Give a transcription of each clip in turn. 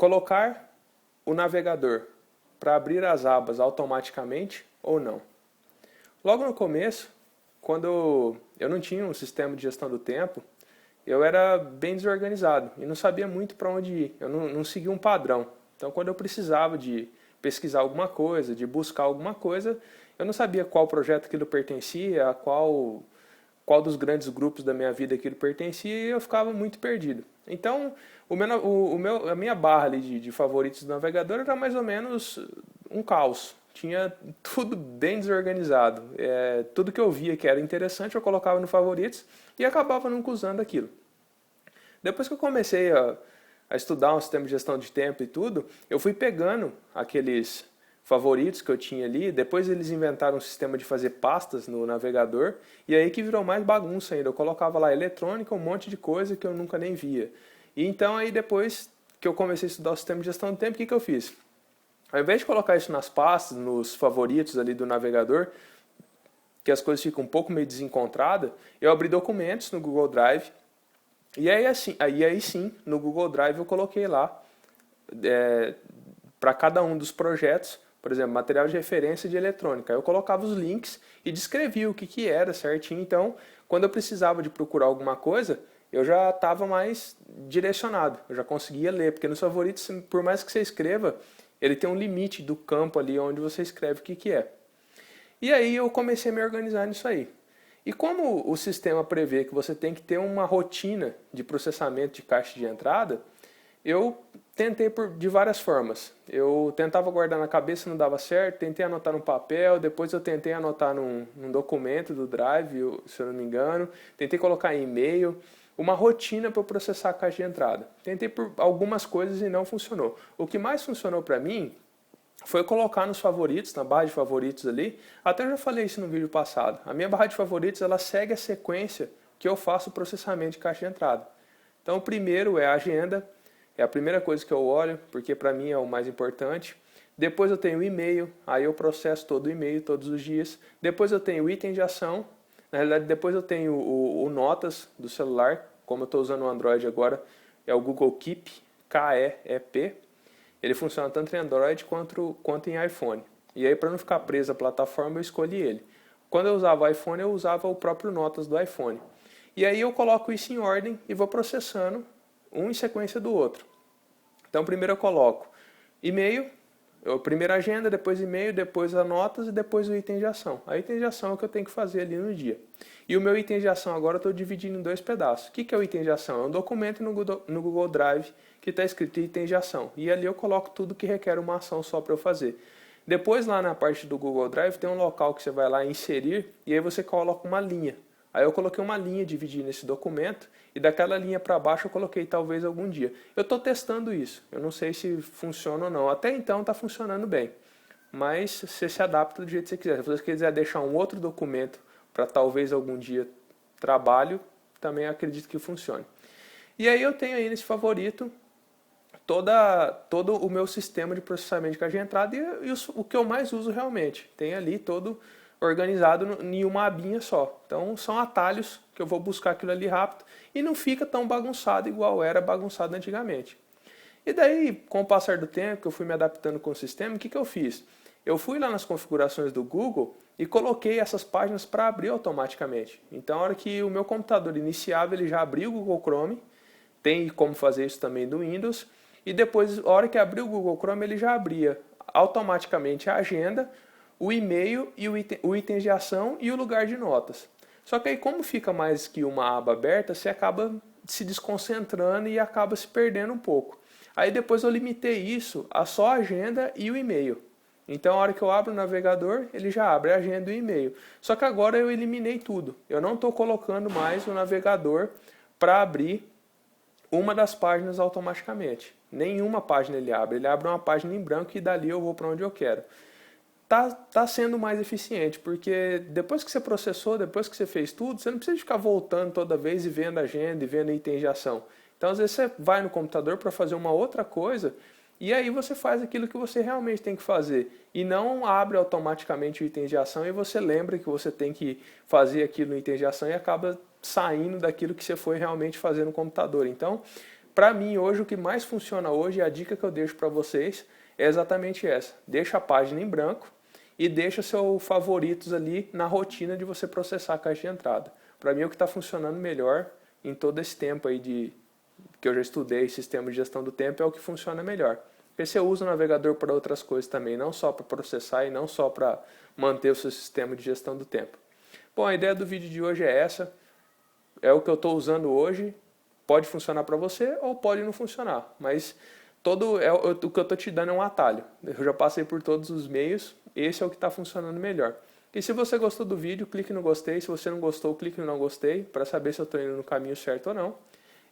colocar o navegador para abrir as abas automaticamente ou não. Logo no começo, quando eu não tinha um sistema de gestão do tempo, eu era bem desorganizado e não sabia muito para onde ir. Eu não seguia um padrão. Então, quando eu precisava de pesquisar alguma coisa, de buscar alguma coisa, eu não sabia qual projeto aquilo pertencia, a qual dos grandes grupos da minha vida aquilo pertencia, e eu ficava muito perdido. Então, a minha barra ali de favoritos do navegador era mais ou menos um caos. Tinha tudo bem desorganizado. Tudo que eu via que era interessante eu colocava no favoritos e acabava nunca usando aquilo. Depois que eu comecei a estudar um sistema de gestão de tempo e tudo, eu fui pegando aqueles favoritos que eu tinha ali, depois eles inventaram um sistema de fazer pastas no navegador, e aí que virou mais bagunça ainda. Eu colocava lá eletrônica, um monte de coisa que eu nunca nem via. E então aí depois que eu comecei a estudar o sistema de gestão do tempo, o que eu fiz? Ao invés de colocar isso nas pastas, nos favoritos ali do navegador, que as coisas ficam um pouco meio desencontradas, eu abri documentos no Google Drive, e aí sim, no Google Drive eu coloquei lá, para cada um dos projetos, por exemplo, material de referência de eletrônica. Eu colocava os links e descrevia o que era certinho. Então, quando eu precisava de procurar alguma coisa, eu já estava mais direcionado. Eu já conseguia ler, porque nos favoritos, por mais que você escreva, ele tem um limite do campo ali onde você escreve o que é. E aí eu comecei a me organizar nisso aí. E como o sistema prevê que você tem que ter uma rotina de processamento de caixa de entrada, eu tentei de várias formas. Eu tentava guardar na cabeça, não dava certo, tentei anotar no papel, depois eu tentei anotar num documento do Drive, se eu não me engano, tentei colocar em e-mail, uma rotina para eu processar a caixa de entrada. Tentei por algumas coisas e não funcionou. O que mais funcionou para mim foi colocar nos favoritos, na barra de favoritos ali, até eu já falei isso no vídeo passado, a minha barra de favoritos ela segue a sequência que eu faço o processamento de caixa de entrada. Então o primeiro é a agenda, é a primeira coisa que eu olho, porque para mim é o mais importante. Depois eu tenho o e-mail, aí eu processo todo o e-mail todos os dias. Depois eu tenho o item de ação, na realidade depois eu tenho o notas do celular, como eu estou usando o Android agora, é o Google Keep, K-E-E-P. Ele funciona tanto em Android quanto em iPhone. E aí para não ficar preso à plataforma eu escolhi ele. Quando eu usava o iPhone eu usava o próprio notas do iPhone. E aí eu coloco isso em ordem e vou processando um em sequência do outro. Então primeiro eu coloco e-mail, primeiro a agenda, depois e-mail, depois as notas e depois o item de ação. A item de ação é o que eu tenho que fazer ali no dia. E o meu item de ação agora eu estou dividindo em dois pedaços. O que é o item de ação? É um documento no Google Drive que está escrito item de ação. E ali eu coloco tudo que requer uma ação só para eu fazer. Depois lá na parte do Google Drive tem um local que você vai lá inserir e aí você coloca uma linha. Aí eu coloquei uma linha dividida nesse documento e daquela linha para baixo eu coloquei talvez algum dia. Eu estou testando isso, eu não sei se funciona ou não. Até então está funcionando bem, mas você se adapta do jeito que você quiser. Se você quiser deixar um outro documento para talvez algum dia trabalho, também acredito que funcione. E aí eu tenho aí nesse favorito todo o meu sistema de processamento de caixa de entrada e o que eu mais uso realmente. Tem ali todo organizado em uma abinha só. Então são atalhos que eu vou buscar aquilo ali rápido e não fica tão bagunçado igual era bagunçado antigamente. E daí, com o passar do tempo, que eu fui me adaptando com o sistema, o que eu fiz? Eu fui lá nas configurações do Google e coloquei essas páginas para abrir automaticamente. Então, a hora que o meu computador iniciava, ele já abriu o Google Chrome, tem como fazer isso também do Windows, e depois, a hora que abriu o Google Chrome, ele já abria automaticamente a agenda, o e-mail e o item de ação e o lugar de notas. Só que aí como fica mais que uma aba aberta, você acaba se desconcentrando e acaba se perdendo um pouco. Aí depois eu limitei isso a só a agenda e o e-mail. Então a hora que eu abro o navegador, ele já abre a agenda e o e-mail. Só que agora eu eliminei tudo. Eu não estou colocando mais o navegador para abrir uma das páginas automaticamente. Nenhuma página ele abre uma página em branco e dali eu vou para onde eu quero. Tá sendo mais eficiente, porque depois que você processou, depois que você fez tudo, você não precisa ficar voltando toda vez e vendo a agenda e vendo itens de ação. Então, às vezes, você vai no computador para fazer uma outra coisa e aí você faz aquilo que você realmente tem que fazer. E não abre automaticamente o item de ação e você lembra que você tem que fazer aquilo no item de ação e acaba saindo daquilo que você foi realmente fazer no computador. Então, para mim hoje o que mais funciona hoje, a dica que eu deixo para vocês é exatamente essa. Deixa a página em branco e deixa seus favoritos ali na rotina de você processar a caixa de entrada. Para mim o que está funcionando melhor em todo esse tempo aí que eu já estudei sistema de gestão do tempo é o que funciona melhor. Porque você usa o navegador para outras coisas também, não só para processar e não só para manter o seu sistema de gestão do tempo. Bom, a ideia do vídeo de hoje é essa. É o que eu estou usando hoje. Pode funcionar para você ou pode não funcionar. Mas o que eu estou te dando é um atalho. Eu já passei por todos os meios. Esse é o que está funcionando melhor. E se você gostou do vídeo, clique no gostei. Se você não gostou, clique no não gostei para saber se eu estou indo no caminho certo ou não.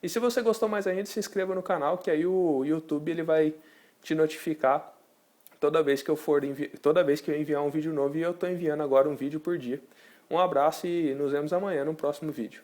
E se você gostou mais ainda, se inscreva no canal, que aí o YouTube ele vai te notificar toda vez que eu enviar um vídeo novo, e eu estou enviando agora um vídeo por dia. Um abraço e nos vemos amanhã no próximo vídeo.